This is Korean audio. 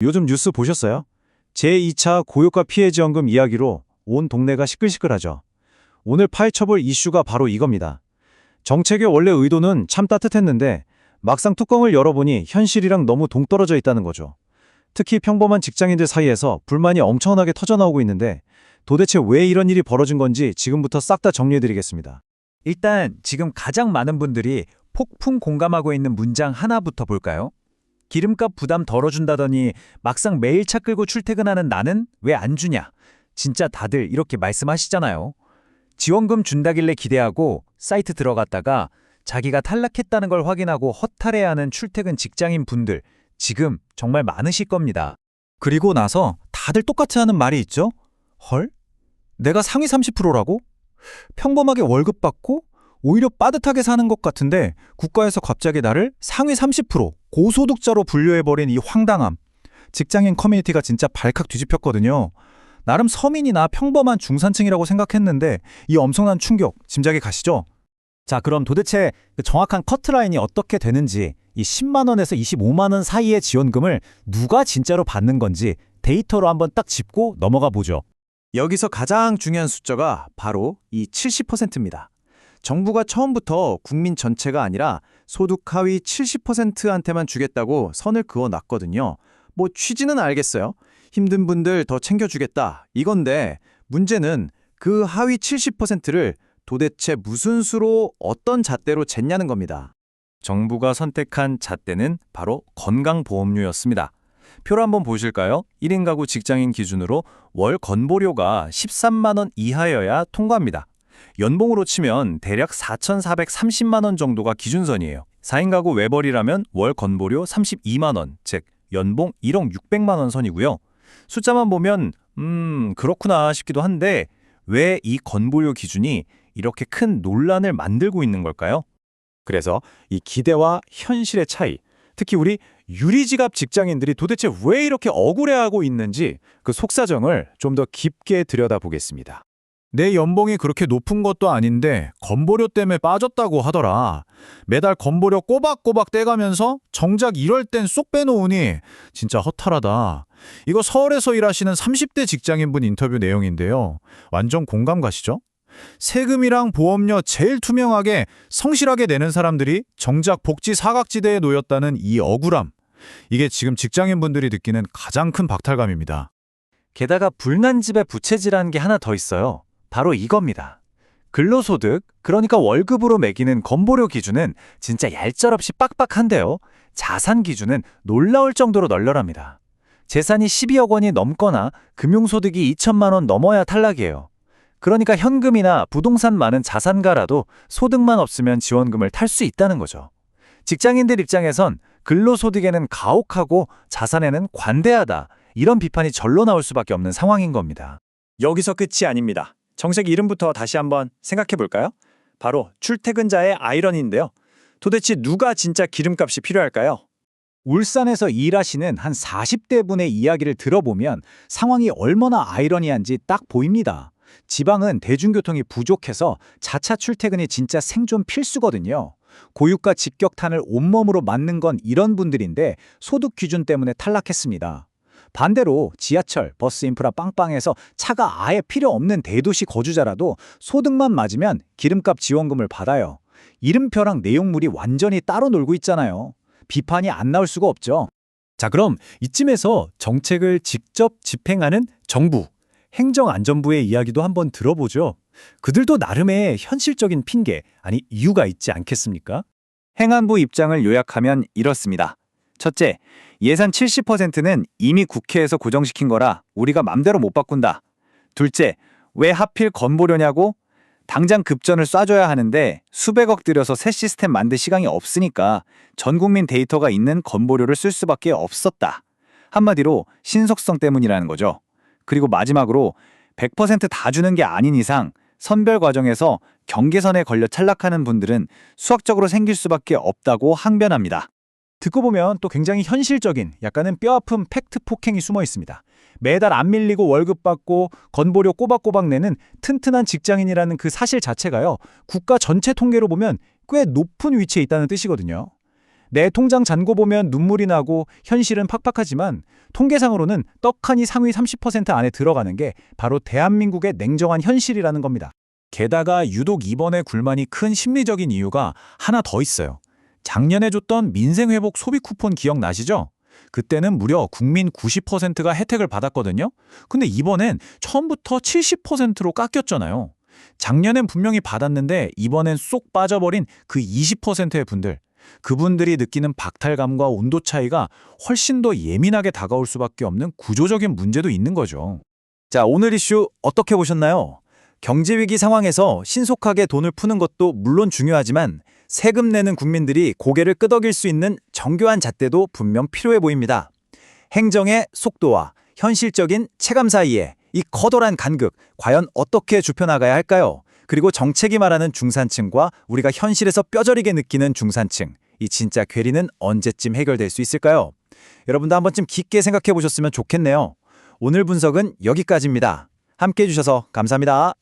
요즘 뉴스 보셨어요? 제2차 고유가 피해지원금 이야기로 온 동네가 시끌시끌하죠. 오늘 파헤쳐볼 이슈가 바로 이겁니다. 정책의 원래 의도는 참 따뜻했는데 막상 뚜껑을 열어보니 현실이랑 너무 동떨어져 있다는 거죠. 특히 평범한 직장인들 사이에서 불만이 엄청나게 터져나오고 있는데 도대체 왜 이런 일이 벌어진 건지 지금부터 싹 다 정리해드리겠습니다. 일단 지금 가장 많은 분들이 폭풍 공감하고 있는 문장 하나부터 볼까요? 기름값 부담 덜어준다더니 막상 매일 차 끌고 출퇴근하는 나는 왜 안 주냐? 진짜 다들 이렇게 말씀하시잖아요. 지원금 준다길래 기대하고 사이트 들어갔다가 자기가 탈락했다는 걸 확인하고 허탈해하는 출퇴근 직장인 분들 지금 정말 많으실 겁니다. 그리고 나서 다들 똑같이 하는 말이 있죠? 헐? 내가 상위 30%라고? 평범하게 월급 받고 오히려 빠듯하게 사는 것 같은데 국가에서 갑자기 나를 상위 30% 고소득자로 분류해버린 이 황당함. 직장인 커뮤니티가 진짜 발칵 뒤집혔거든요. 나름 서민이나 평범한 중산층이라고 생각했는데 이 엄청난 충격 짐작이 가시죠? 자, 그럼 도대체 그 정확한 커트라인이 어떻게 되는지, 이 10만 원에서 25만 원 사이의 지원금을 누가 진짜로 받는 건지 데이터로 한번 딱 짚고 넘어가 보죠. 여기서 가장 중요한 숫자가 바로 이 70%입니다. 정부가 처음부터 국민 전체가 아니라 소득 하위 70%한테만 주겠다고 선을 그어놨거든요. 뭐 취지는 알겠어요. 힘든 분들 더 챙겨주겠다 이건데 문제는 그 하위 70%를 도대체 무슨 수로 어떤 잣대로 쟀냐는 겁니다. 정부가 선택한 잣대는 바로 건강보험료였습니다. 표를 한번 보실까요? 1인 가구 직장인 기준으로 월 건보료가 13만 원 이하여야 통과합니다. 연봉으로 치면 대략 4,430만 원 정도가 기준선이에요. 4인 가구 외벌이라면 월 건보료 32만 원, 즉 연봉 1억 600만 원 선이고요. 숫자만 보면 그렇구나 싶기도 한데 왜 이 건보료 기준이 이렇게 큰 논란을 만들고 있는 걸까요? 그래서 이 기대와 현실의 차이, 특히 우리 유리지갑 직장인들이 도대체 왜 이렇게 억울해하고 있는지 그 속사정을 좀 더 깊게 들여다보겠습니다. 내 연봉이 그렇게 높은 것도 아닌데 건보료 때문에 빠졌다고 하더라. 매달 건보료 꼬박꼬박 떼가면서 정작 이럴 땐 쏙 빼놓으니 진짜 허탈하다. 이거 서울에서 일하시는 30대 직장인분 인터뷰 내용인데요. 완전 공감 가시죠? 세금이랑 보험료 제일 투명하게 성실하게 내는 사람들이 정작 복지 사각지대에 놓였다는 이 억울함. 이게 지금 직장인분들이 느끼는 가장 큰 박탈감입니다. 게다가 불난 집에 부채질하는 게 하나 더 있어요. 바로 이겁니다. 근로소득, 그러니까 월급으로 매기는 건보료 기준은 진짜 얄짤없이 빡빡한데요. 자산 기준은 놀라울 정도로 널널합니다. 재산이 12억 원이 넘거나 금융소득이 2천만 원 넘어야 탈락이에요. 그러니까 현금이나 부동산 많은 자산가라도 소득만 없으면 지원금을 탈 수 있다는 거죠. 직장인들 입장에선 근로소득에는 가혹하고 자산에는 관대하다. 이런 비판이 절로 나올 수밖에 없는 상황인 겁니다. 여기서 끝이 아닙니다. 정책 이름부터 다시 한번 생각해 볼까요? 바로 출퇴근자의 아이러니인데요. 도대체 누가 진짜 기름값이 필요할까요? 울산에서 일하시는 한 40대 분의 이야기를 들어보면 상황이 얼마나 아이러니한지 딱 보입니다. 지방은 대중교통이 부족해서 자차 출퇴근이 진짜 생존 필수거든요. 고유가 직격탄을 온몸으로 맞는 건 이런 분들인데 소득 기준 때문에 탈락했습니다. 반대로 지하철, 버스 인프라 빵빵해서 차가 아예 필요 없는 대도시 거주자라도 소득만 맞으면 기름값 지원금을 받아요. 이름표랑 내용물이 완전히 따로 놀고 있잖아요. 비판이 안 나올 수가 없죠. 자, 그럼 이쯤에서 정책을 직접 집행하는 정부, 행정안전부의 이야기도 한번 들어보죠. 그들도 나름의 현실적인 핑계, 아니 이유가 있지 않겠습니까? 행안부 입장을 요약하면 이렇습니다. 첫째, 예산 70%는 이미 국회에서 고정시킨 거라 우리가 맘대로 못 바꾼다. 둘째, 왜 하필 건보료냐고? 당장 급전을 쏴줘야 하는데 수백억 들여서 새 시스템 만들 시간이 없으니까 전 국민 데이터가 있는 건보료를 쓸 수밖에 없었다. 한마디로 신속성 때문이라는 거죠. 그리고 마지막으로 100%다 주는 게 아닌 이상 선별 과정에서 경계선에 걸려 탈락하는 분들은 수학적으로 생길 수밖에 없다고 항변합니다. 듣고 보면 또 굉장히 현실적인 약간은 뼈아픈 팩트 폭행이 숨어 있습니다. 매달 안 밀리고 월급 받고 건보료 꼬박꼬박 내는 튼튼한 직장인이라는 그 사실 자체가요. 국가 전체 통계로 보면 꽤 높은 위치에 있다는 뜻이거든요. 내 통장 잔고 보면 눈물이 나고 현실은 팍팍하지만 통계상으로는 떡하니 상위 30% 안에 들어가는 게 바로 대한민국의 냉정한 현실이라는 겁니다. 게다가 유독 이번에 굴만이 큰 심리적인 이유가 하나 더 있어요. 작년에 줬던 민생회복 소비 쿠폰 기억나시죠? 그때는 무려 국민 90%가 혜택을 받았거든요. 근데 이번엔 처음부터 70%로 깎였잖아요. 작년엔 분명히 받았는데 이번엔 쏙 빠져버린 그 20%의 분들. 그분들이 느끼는 박탈감과 온도 차이가 훨씬 더 예민하게 다가올 수밖에 없는 구조적인 문제도 있는 거죠. 자, 오늘 이슈 어떻게 보셨나요? 경제위기 상황에서 신속하게 돈을 푸는 것도 물론 중요하지만 세금 내는 국민들이 고개를 끄덕일 수 있는 정교한 잣대도 분명 필요해 보입니다. 행정의 속도와 현실적인 체감 사이에 이 커다란 간극, 과연 어떻게 좁혀나가야 할까요? 그리고 정책이 말하는 중산층과 우리가 현실에서 뼈저리게 느끼는 중산층, 이 진짜 괴리는 언제쯤 해결될 수 있을까요? 여러분도 한 번쯤 깊게 생각해 보셨으면 좋겠네요. 오늘 분석은 여기까지입니다. 함께 해주셔서 감사합니다.